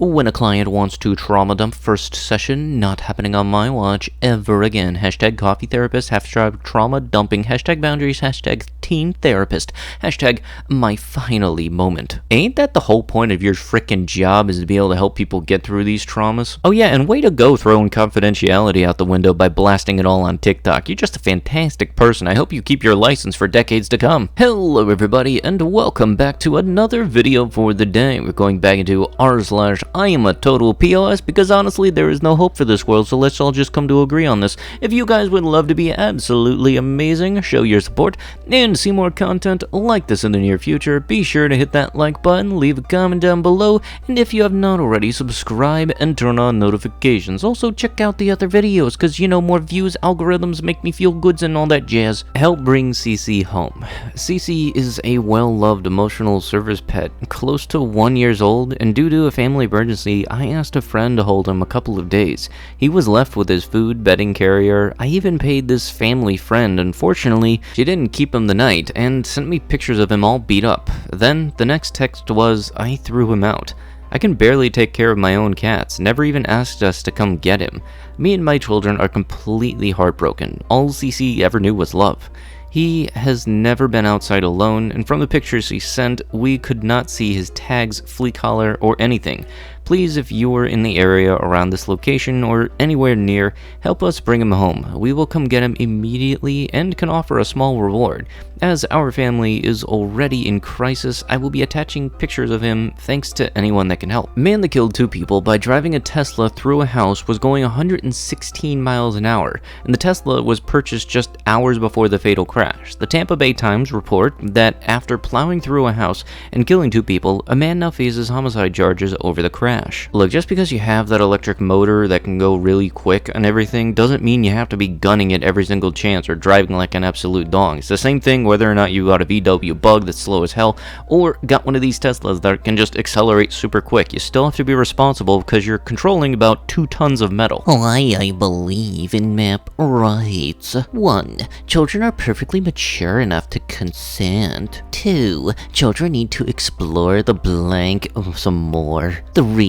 When a client wants to trauma dump, first session, not happening on my watch ever again. Hashtag coffee therapist, hashtag trauma dumping, hashtag boundaries, hashtag teen therapist, hashtag my finally moment. Ain't that the whole point of your frickin' job, is to be able to help people get through these traumas? Oh yeah, and way to go throwing confidentiality out the window by blasting it all on TikTok. You're just a fantastic person. I hope you keep your license for decades to come. Hello everybody, and welcome back to another video for the day. We're going back into r/iamatotalpieceofsh because honestly there is no hope for this world, so let's all just come to agree on this. If you guys would love to be absolutely amazing, show your support, and see more content like this in the near future, be sure to hit that like button, leave a comment down below, and if you have not already, subscribe and turn on notifications. Also check out the other videos, because you know, more views, algorithms make me feel goods and all that jazz. Help bring CC home. CC is a well-loved emotional service pet, close to 1 year old, and due to a family emergency, I asked a friend to hold him a couple of days. He was left with his food, bedding carrier. I even paid this family friend. Unfortunately, she didn't keep him the night and sent me pictures of him all beat up. Then the next text was, I threw him out. I can barely take care of my own cats, never even asked us to come get him. Me and my children are completely heartbroken. All CC ever knew was love. He has never been outside alone, and from the pictures he sent, we could not see his tags, flea collar, or anything. Please, if you are in the area around this location or anywhere near, help us bring him home. We will come get him immediately and can offer a small reward. As our family is already in crisis, I will be attaching pictures of him thanks to anyone that can help. Man that killed 2 people by driving a Tesla through a house was going 116 miles an hour, and the Tesla was purchased just hours before the fatal crash. The Tampa Bay Times report that after plowing through a house and killing 2 people, a man now faces homicide charges over the crash. Look, just because you have that electric motor that can go really quick and everything doesn't mean you have to be gunning it every single chance or driving like an absolute dog. It's the same thing whether or not you got a VW Bug that's slow as hell or got one of these Teslas that can just accelerate super quick. You still have to be responsible because you're controlling about 2 tons of metal. I believe in map rights. 1. Children are perfectly mature enough to consent. 2. Children need to explore the blank some more. 3.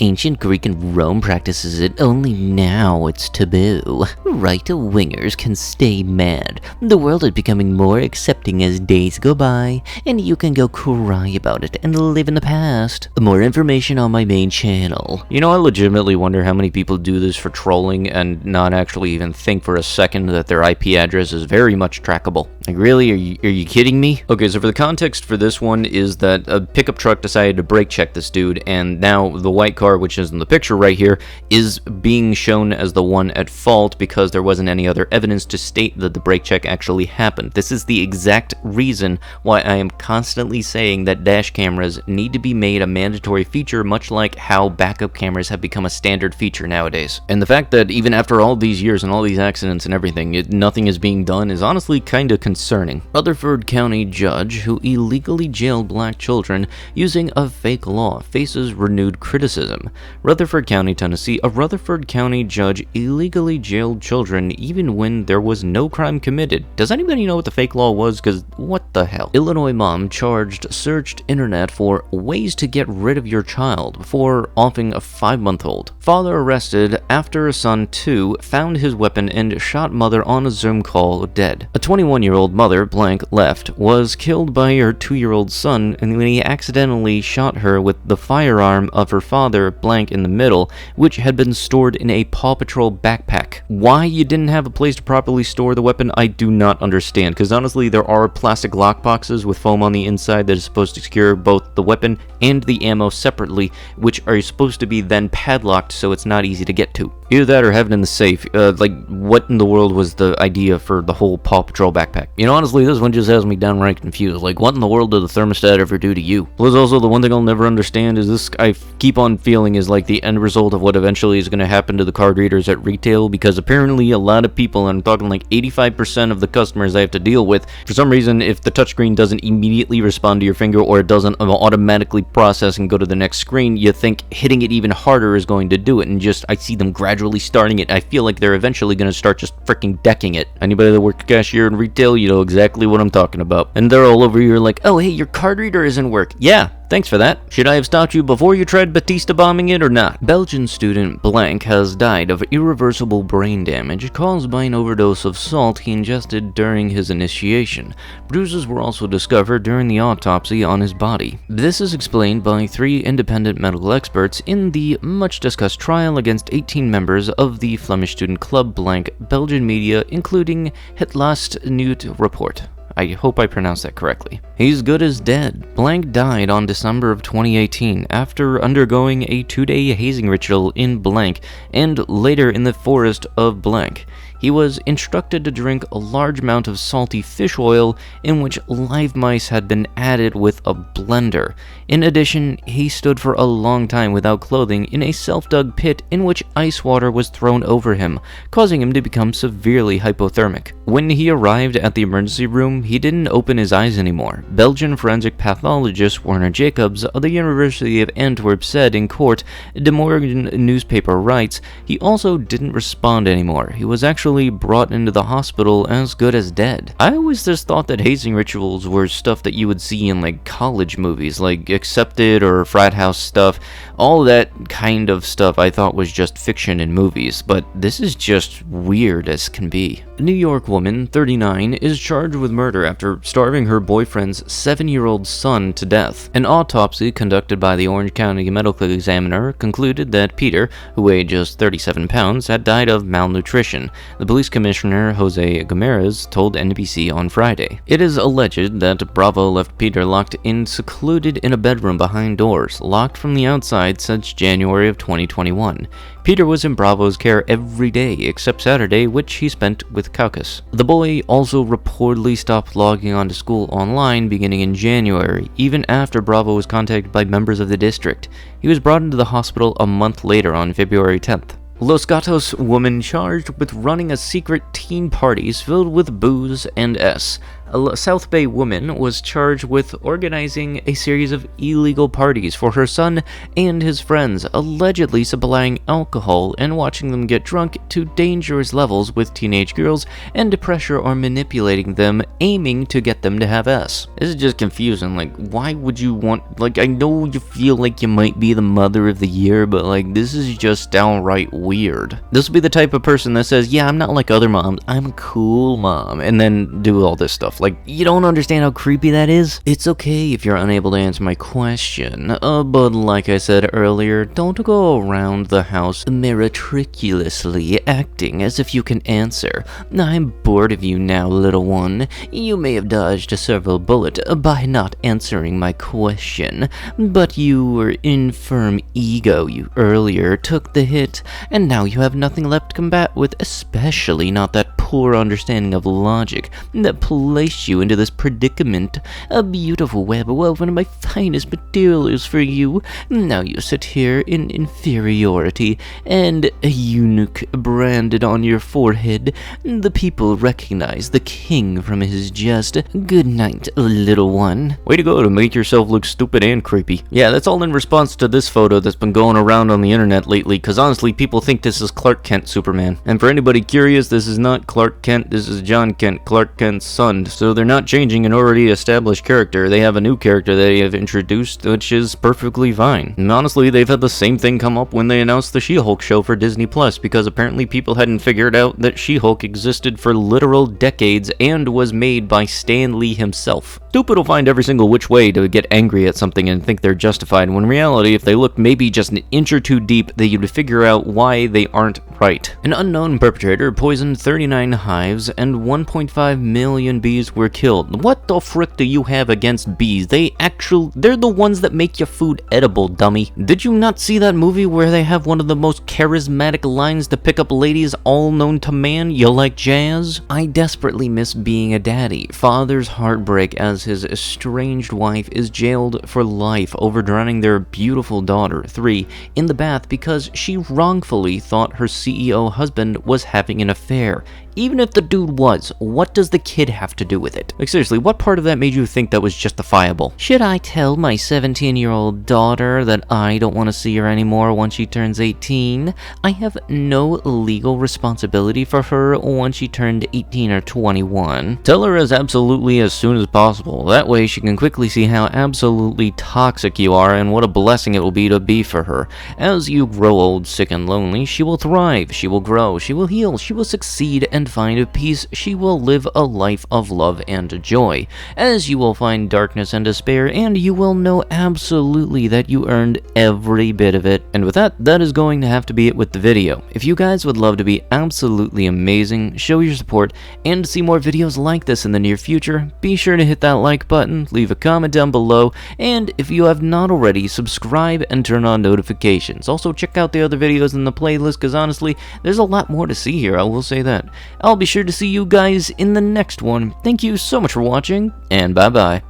Ancient Greek and Rome practices it, only now it's taboo. Right-wingers can stay mad. The world is becoming more accepting as days go by, and you can go cry about it and live in the past. More information on my main channel. You know, I legitimately wonder how many people do this for trolling and not actually even think for a second that their IP address is very much trackable. Like, really? Are you kidding me? Okay, so for the context for this one is that a pickup truck decided to brake check this dude, and now the white car, which is in the picture right here, is being shown as the one at fault because there wasn't any other evidence to state that the brake check actually happened. This is the exact reason why I am constantly saying that dash cameras need to be made a mandatory feature, much like how backup cameras have become a standard feature nowadays. And the fact that even after all these years and all these accidents and everything, nothing is being done is honestly kind of concerning. Rutherford County judge who illegally jailed black children using a fake law faces renewed criticism. Rutherford County, Tennessee. A Rutherford County judge illegally jailed children even when there was no crime committed. Does anybody know what the fake law was? Because what the hell? Illinois mom charged searched internet for ways to get rid of your child before offing a 5-month-old. Father arrested after a son too found his weapon and shot mother on a Zoom call dead. A 21-year-old mother, blank, left, was killed by her 2-year-old son and when he accidentally shot her with the firearm of her father, blank, in the middle, which had been stored in a Paw Patrol backpack. Why you didn't have a place to properly store the weapon, I do not understand, because honestly there are plastic lockboxes with foam on the inside that is supposed to secure both the weapon and the ammo separately, which are supposed to be then padlocked so it's not easy to get to. Either that or have it in the safe. Like, what in the world was the idea for the whole Paw Patrol backpack? You know, honestly, this one just has me downright confused. Like, what in the world did the thermostat ever do to you? Plus, also, the one thing I'll never understand is this, I keep on feeling, is like the end result of what eventually is going to happen to the card readers at retail, because apparently a lot of people, and I'm talking like 85% of the customers I have to deal with, for some reason, if the touchscreen doesn't immediately respond to your finger or it doesn't automatically process and go to the next screen, you think hitting it even harder is going to do it, and just, I see them gradually starting it. I feel like they're eventually going to start just freaking decking it. Anybody that works cashier in retail, you know exactly what I'm talking about. And they're all over here like, oh hey, your card reader isn't working. Yeah, Thanks for that. Should I have stopped you before you tried Batista bombing it or not? Belgian student blank has died of irreversible brain damage caused by an overdose of salt he ingested during his initiation. Bruises were also discovered during the autopsy on his body. This is explained by 3 independent medical experts in the much-discussed trial against 18 members of the Flemish student club blank Belgian media, including Het Laatste Nieuws report. I hope I pronounced that correctly. He's good as dead. Blank died on December of 2018 after undergoing a 2-day hazing ritual in Blank and later in the forest of Blank. He was instructed to drink a large amount of salty fish oil in which live mice had been added with a blender. In addition, he stood for a long time without clothing in a self-dug pit in which ice water was thrown over him, causing him to become severely hypothermic. When he arrived at the emergency room, he didn't open his eyes anymore. Belgian forensic pathologist Werner Jacobs of the University of Antwerp said in court, De Morgen newspaper writes, he also didn't respond anymore. He was actually brought into the hospital as good as dead. I always just thought that hazing rituals were stuff that you would see in like college movies, like Accepted or frat house stuff. All that kind of stuff I thought was just fiction in movies, but this is just weird as can be. A New York woman, 39, is charged with murder after starving her boyfriend's 7-year-old son to death. An autopsy conducted by the Orange County Medical Examiner concluded that Peter, who weighed just 37 pounds, had died of malnutrition. The police commissioner, Jose Gamarez, told NBC on Friday. It is alleged that Bravo left Peter locked in secluded in a bedroom behind doors, locked from the outside since January of 2021. Peter was in Bravo's care every day except Saturday, which he spent with Caucus. The boy also reportedly stopped logging onto school online beginning in January, even after Bravo was contacted by members of the district. He was brought into the hospital a month later on February 10th. Los Gatos woman charged with running a secret teen parties filled with booze and S. A South Bay woman was charged with organizing a series of illegal parties for her son and his friends, allegedly supplying alcohol and watching them get drunk to dangerous levels with teenage girls and to pressure or manipulating them, aiming to get them to have S. This is just confusing. Like, why would you want, like, I know you feel like you might be the mother of the year, but like, this is just downright weird. This will be the type of person that says, yeah, I'm not like other moms, I'm a cool mom, and then do all this stuff. Like, you don't understand how creepy that is? It's okay if you're unable to answer my question, but like I said earlier, don't go around the house meretriculously acting as if you can answer. I'm bored of you now, little one. You may have dodged several bullets by not answering my question, but your infirm ego you earlier took the hit, and now you have nothing left to combat with, especially not that poor understanding of logic that placed you into this predicament. A beautiful web woven of my finest materials for you. Now you sit here in inferiority, and a eunuch branded on your forehead. The people recognize the king from his jest. Good night, little one. Way to go to make yourself look stupid and creepy. Yeah, that's all in response to this photo that's been going around on the internet lately, because honestly, people think this is Clark Kent Superman. And for anybody curious, this is not Clark Kent, this is John Kent, Clark Kent's son. So they're not changing an already established character. They have a new character that they have introduced, which is perfectly fine. And honestly, they've had the same thing come up when they announced the She-Hulk show for Disney Plus, because apparently people hadn't figured out that She-Hulk existed for literal decades and was made by Stan Lee himself. Stupid will find every single which way to get angry at something and think they're justified, when in reality, if they looked maybe just an inch or two deep, they would figure out why they aren't right. An unknown perpetrator poisoned 39 hives and 1.5 million bees were killed. What the frick do you have against bees? They're the ones that make your food edible, dummy. Did you not see that movie where they have one of the most charismatic lines to pick up ladies all known to man? You like jazz? I desperately miss being a daddy. Father's heartbreak as his estranged wife is jailed for life over drowning their beautiful daughter, 3, in the bath because she wrongfully thought her CEO husband was having an affair. even if the dude was, what does the kid have to do with it? Like seriously, what part of that made you think that was justifiable? Should I tell my 17-year-old daughter that I don't want to see her anymore once she turns 18? I have no legal responsibility for her once she turned 18 or 21. Tell her as absolutely as soon as possible. That way she can quickly see how absolutely toxic you are and what a blessing it will be for her. As you grow old, sick, and lonely, she will thrive, she will grow, she will heal, she will succeed and find peace, she will live a life of love and joy. As you will find darkness and despair, and you will know absolutely that you earned every bit of it. And with that, that is going to have to be it with the video. If you guys would love to be absolutely amazing, show your support, and see more videos like this in the near future, be sure to hit that like button, leave a comment down below, and if you have not already, subscribe and turn on notifications. Also check out the other videos in the playlist, because honestly, there's a lot more to see here, I will say that. I'll be sure to see you guys in the next one. Thank you so much for watching, and bye bye.